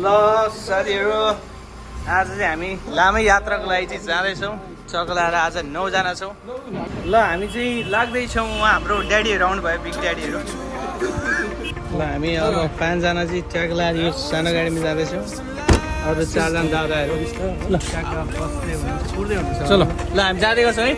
ल साथीहरू आज चाहिँ हामी लामै यात्राको लागि चाहिँ जाँदैछौँ चकलाएर आज 9 जना छौँ ल हामी चाहिँ लाग्दैछौँ उहाँ हाम्रो ड्याडीहरू आउनुभयो बिग ड्याडीहरू ल हामी अब 5 जना चाहिँ चकलाएर यो सानो गाडीमा जाँदैछौँ अरू 4 जना दादाहरू ल चलो ल हामी जाँदै गर्छौँ है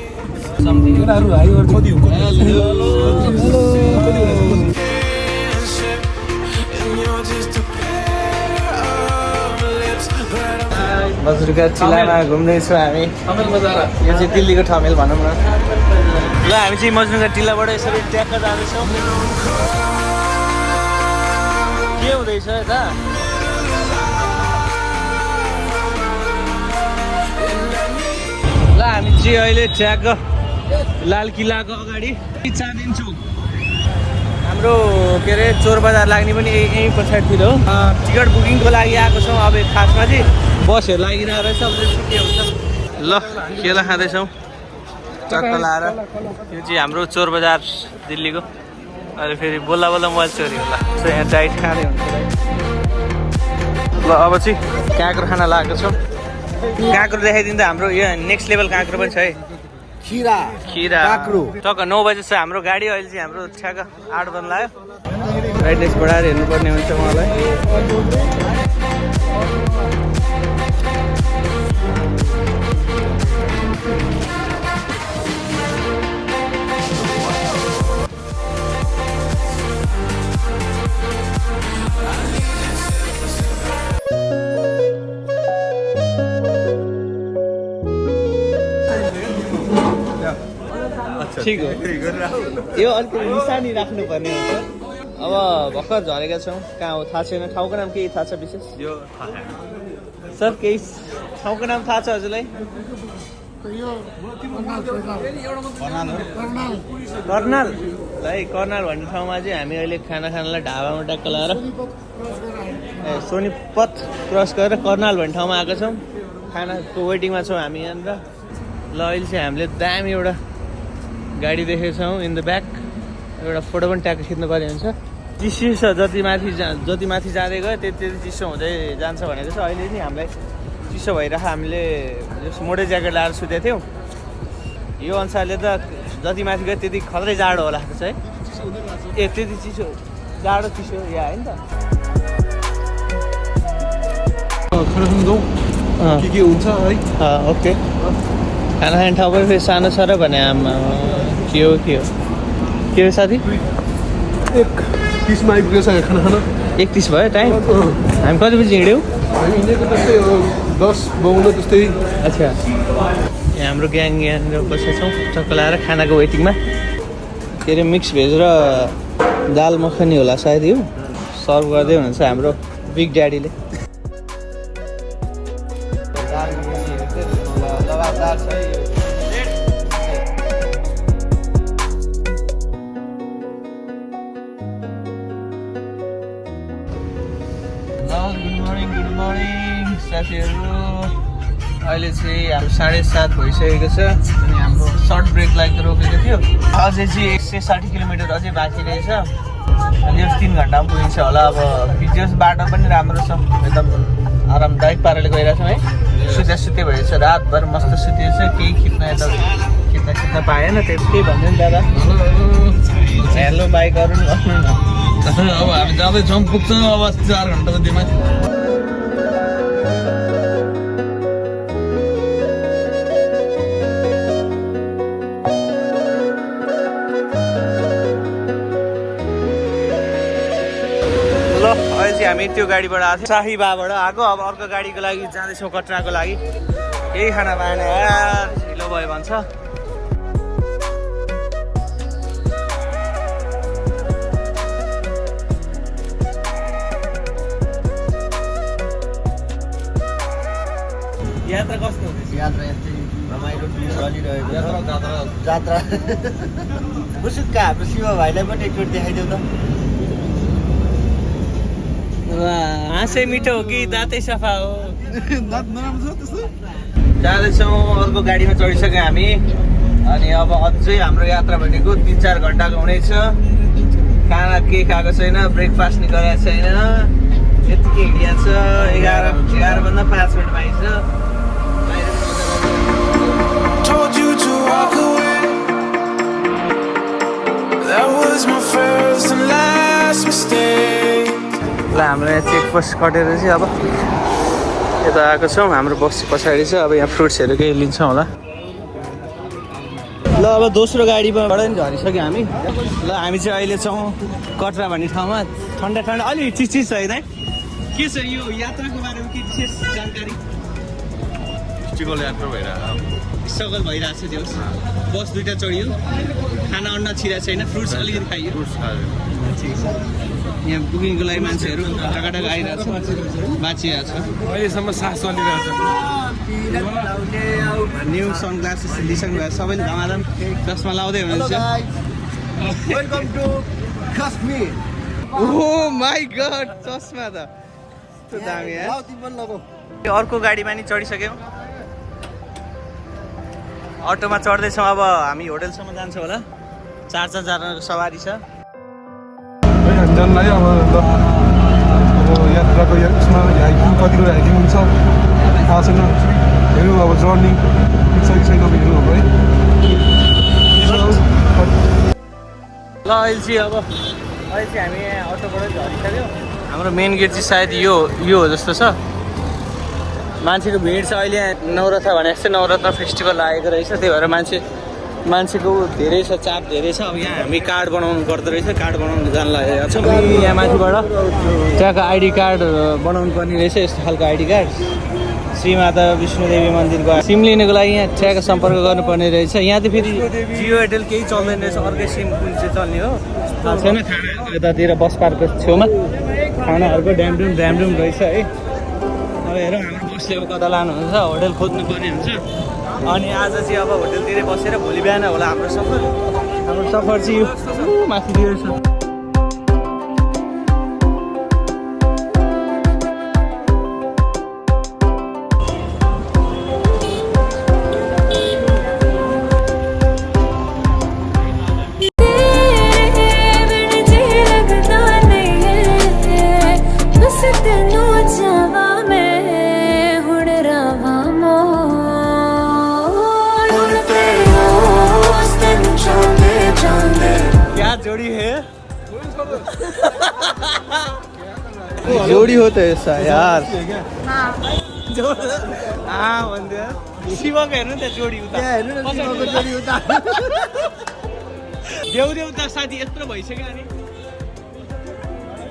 बज्रुका चिलामा घुम्दैछौँ हामी यो चाहिँ दिल्लीको ठमेल भनौँ न ल हामी चाहिँ मजनुका टिलाबाट यसरी ट्याक्क जाँदैछौँ के हुँदैछ यता ल हामी चाहिँ अहिले ट्याक्क लाल किल्लाको अगाडि चाँदिन चोक हाम्रो के अरे चोर बजार लाग्ने पनि यहीँ पछाडितिर हो टिकट बुकिङको लागि आएको छौँ अब खासमा चाहिँ बसहरू लागिरहेको रहेछ अब के हुन्छ ल केला खाँदैछौँ चक्क लाएर यो चाहिँ हाम्रो चोर बजार दिल्लीको अहिले फेरि बोल्ला बोल्ला मोबाइल चोरी होला सो यहाँ डाइट खाँदै हुन्छ ल अब चाहिँ काँक्रो खाना लागेको छौँ काँक्रो देखाइदिँदा हाम्रो यो नेक्स्ट लेभल काँक्रो पनि छ है खिरा टक्क 9 बजे छ हाम्रो गाडी अहिले चाहिँ हाम्रो ठ्याक्क 8 बज्न लाग्यो ब्राइटनेस बढाएर हेर्नुपर्ने हुन्छ उहाँलाई ठिक हो यो अलिकति निशानी राख्नुपर्ने हुन्छ अब भर्खर झरेका छौँ कहाँ हो थाहा छैन ठाउँको नाम केही थाहा छ विशेष यो सर केही ठाउँको नाम थाहा छ हजुरलाई कर्नाल है कर्नाल भन्ने ठाउँमा चाहिँ हामी अहिले खाना खानलाई ढाबामा ट्याक्क लगाएर सोनीपत क्रस गरेर कर्नाल भन्ने ठाउँमा आएको छौँ खानाको वेटिङमा छौँ हामी यहाँनिर ल अहिले चाहिँ हामीले दामी एउटा गाडी देखेको छौँ इन द ब्याक एउटा फोटो पनि ट्याक्क खिच्नु पर्ने हुन्छ चिसो छ जति माथि जाँदै गयो त्यति चिसो हुँदै जान्छ भनेको छ अहिले नि हामीलाई चिसो भइरहेको हामीले मोटे ज्याकेट लगाएर सुतेको थियौँ यो अनुसारले त जति माथि गयो त्यति खत्रै जाडो होला छ है ए त्यति चिसो जाडो चिसो यहाँ होइन त के हुन्छ है ओके खाना खाने ठाउँ पनि फेरि सानो छ र भने आमा के हो साथी 1:30 आइपुगेको छ खाना खाना 1:30 भयो टाइम हामी कति बजी हिँड्यौँ हामी हिँडेको त्यस्तै 10:52 जस्तै अच्छा यहाँ हाम्रो ग्याङ यहाँनिर बसेका छौँ चक्क लगाएर खानाको वेटिङमा के अरे मिक्स भेज र दाल मखनी होला सायद यो सर्भ गर्दै हुनुहुन्छ हाम्रो बिग ड्याडीले लगातार छ गुड मर्निङ साथीहरू अहिले चाहिँ हाम्रो 7:30 भइसकेको छ अनि हाम्रो सर्ट ब्रेक लागि रोकेको थियो अझै चाहिँ 160 किलोमिटर अझै बाँकी रहेछ अनि यो 3 घन्टामा पुगिन्छ होला अब भिडियोस बाटो पनि राम्रो छ एकदम आरामदायक पाराले गइरहेको छौँ है सुते भएछ रातभर मस्त सुतेछ केही खिच्न पाएन त्यो केही भन्दैन दादा हेलो बाइकहरू नि गर्नु न अब हामी जाँदैछौँ पुग्छौँ अब 4 घन्टा जतिमा अहिले चाहिँ हामी त्यो गाडीबाट आएको थियौँ शाहीबाबाट आएको अब अर्को गाडीको लागि जाँदैछौँ कटराको लागि केही खाना पाएन यार ढिलो भयो भन्छ यात्रा कस्तो हुँदैछ यात्रा यस्तै रमाइलो चलिरहेको जात्रा बुसुक्का हाम्रो शिव भाइलाई पनि एकचोटि देखाइदेऊ त हाँसै मिठो हो कि दाँतै सफा हो जाँदैछौँ अर्को गाडीमा चढिसक्यौँ हामी अनि अब अझै हाम्रो यात्रा भनेको 3-4 घन्टाको हुनेछ खाना केही खाएको छैन ब्रेकफास्ट नि गरेको छैन यतिकै हिँडिया छ जान 5 मिनट पाइन्छ Told you to walk away. That was my first and last mistake. ल हाम्रो यहाँ चेकपोस्ट कटेर चाहिँ अब यता आएको छौँ हाम्रो बस पछाडि छ अब यहाँ फ्रुट्सहरू केही लिन्छौँ होला ल अब दोस्रो गाडीबाट नि झरिसक्यो हामी ल हामी चाहिँ अहिले छौँ कटरा भन्ने ठाउँमा ठन्डा ठन्डा अलि चिज छ होइन के छ यो यात्राको बारेमा के विशेष जानकारी स्टिकल यात्रा भइरहेको स्ट्रगल भइरहेको छ त्यो बस दुइटा चढियो खाना अन्डा छिरा छैन फ्रुट्स अलिकति खाइयो ठिक छ यहाँ बुकिङको लागि मान्छेहरू टकाटक आइरहेको छ बाँचिरहेको छ अहिलेसम्म सास चलिरहेको न्यू सनग्लासेस लिइसक्नु भएको सबैले धमाधम चस्मा लाउँदै हुनुहुन्छ welcome to Kashmir oh my god चस्मा त यस्तो दामी है तिमी पनि लगाऊ यो अर्को गाडीमा नि चढिसक्यौँ अटोमा चढ्दैछौँ अब हामी होटलसम्म जान्छौँ होला 4 जनाको सवारी छ हामीजनलाई अब यात्राको यसमा हाइकिङ कतिको हाइकिङ हुन्छ थाहा छैन हेरौँ अब जर्नी ठिक छ कि छैन हेरौँ अब है ल अहिले चाहिँ हामी यहाँ अटोबाट झरिसक्यो हाम्रो मेन गेट चाहिँ सायद यो हो जस्तो छ मान्छेको भिड छ अहिले यहाँ नवरथा भने जस्तै नवरथा फेस्टिभल लागेको रहेछ त्यही भएर मान्छेको धेरै छ चाप धेरै छ अब यहाँ हामी कार्ड बनाउनु पर्दो रहेछ कार्ड बनाउनु जान लागेको छौँ यहाँ माथिबाट त्यहाँको आइडी कार्ड बनाउनु पर्ने रहेछ यस्तो खालको आइडी कार्ड श्रीमाता विष्णुदेवी मन्दिरको सिम लिनुको लागि यहाँ ठ्याक्क सम्पर्क गर्नुपर्ने रहेछ यहाँ चाहिँ फेरि जियो एयरटेल केही चल्दैन रहेछ अर्कै सिम कुन चाहिँ चल्ने हो थाहा छैन खाना यतातिर बस पार्कको छेउमा खानाहरूको ड्यामडुम रहेछ है अब हेरौँ हाम्रो बसले अब कता लानुहुन्छ होटल खोज्नु पर्ने हुन्छ अनि आज चाहिँ अब होटलतिरै बसेर भोलि बिहान होला हाम्रो सफर चाहिँ यो माथितिर छ जोड़ी होता है ऐसा यार हाँ भन्दै शिवको हेर्नु नि त जोडी उता देउ त साथी यत्रो भइसक्यो अनि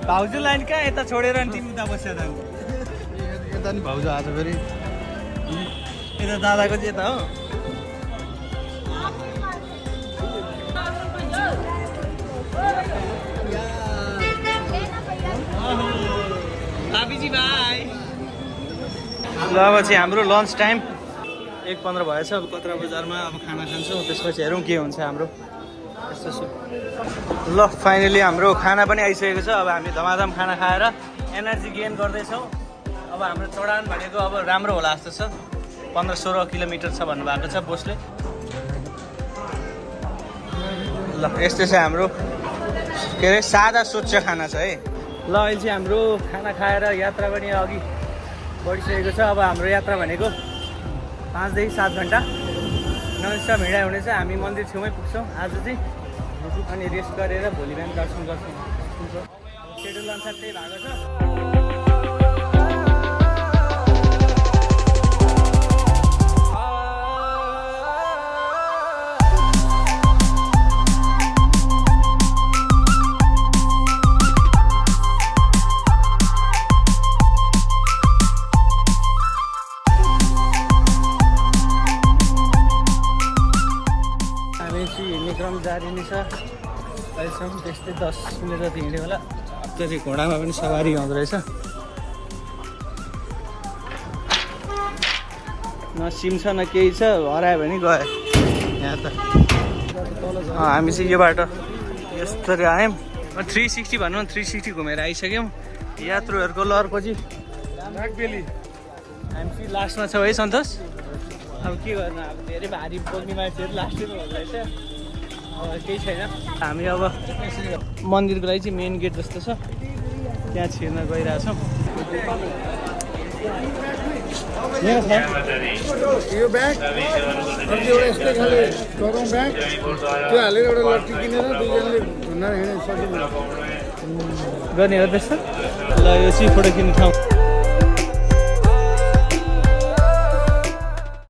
भाउजू लाइन कहाँ यता छोडेर अनि तिमी उता बसेर यता नि भाउजू आज फेरि यता दादाको चाहिँ यता हो भाइ ल अब चाहिँ हाम्रो लन्च टाइम 1:15 भएछ अब कतरा बजारमा अब खाना खान्छौँ त्यसपछि हेरौँ के हुन्छ हाम्रो यस्तो छ ल फाइनली हाम्रो खाना पनि आइसकेको छ अब हामी धमाधम खाना खाएर एनर्जी गेन गर्दैछौँ अब हाम्रो चढान भनेको अब राम्रो होला जस्तो छ 15-16 किलोमिटर छ भन्नुभएको छ बोसले ल यस्तो छ हाम्रो के अरे सादा स्वच्छ खाना छ है ल अहिले चाहिँ हाम्रो खाना खाएर यात्रा पनि अघि बढिसकेको छ अब हाम्रो यात्रा भनेको 5 देखि 7 घन्टा ननस्टप हिँडाइ हुनेछ हामी मन्दिर छेउमै पुग्छौँ आज चाहिँ अनि रेस्ट गरेर भोलि बिहान दर्शन गर्छौँ सेड्युल अनुसार त्यही भएको छ क्रम जारी नै छ अहिलेसम्म त्यस्तै 10 मिनट जति हिँड्यो होला जति घोडामा पनि सवारी आउँदो रहेछ न सिम छ न केही छ हरायो भने गयो यहाँ त हामी चाहिँ यो बाटो यस्तरी आयौँ 360 भनौँ 360 घुमेर आइसक्यौँ यात्रुहरूको लहरपछि नागबेली हामी चाहिँ लास्टमा छौँ है सन्तोष अब के गर्नु अब धेरै भारी बोक्ने मान्छेहरू लास्टैमा हुँदो रहेछ केही छैन हामी अब मन्दिरको लागि चाहिँ मेन गेट जस्तो छ त्यहाँ छिर्न गइरहेछौँ यहाँ छ यो ब्याग अर्को एउटा यस्तै खाले गरौँ ब्याग त्यो हालेर एउटा लट्ठी किनेर दुईजनाले घुम्न हिँड्न सकिन्छ गर्ने हो त्यस्तो ल यो चाहिँ फोटो खिच्ने ठाउँ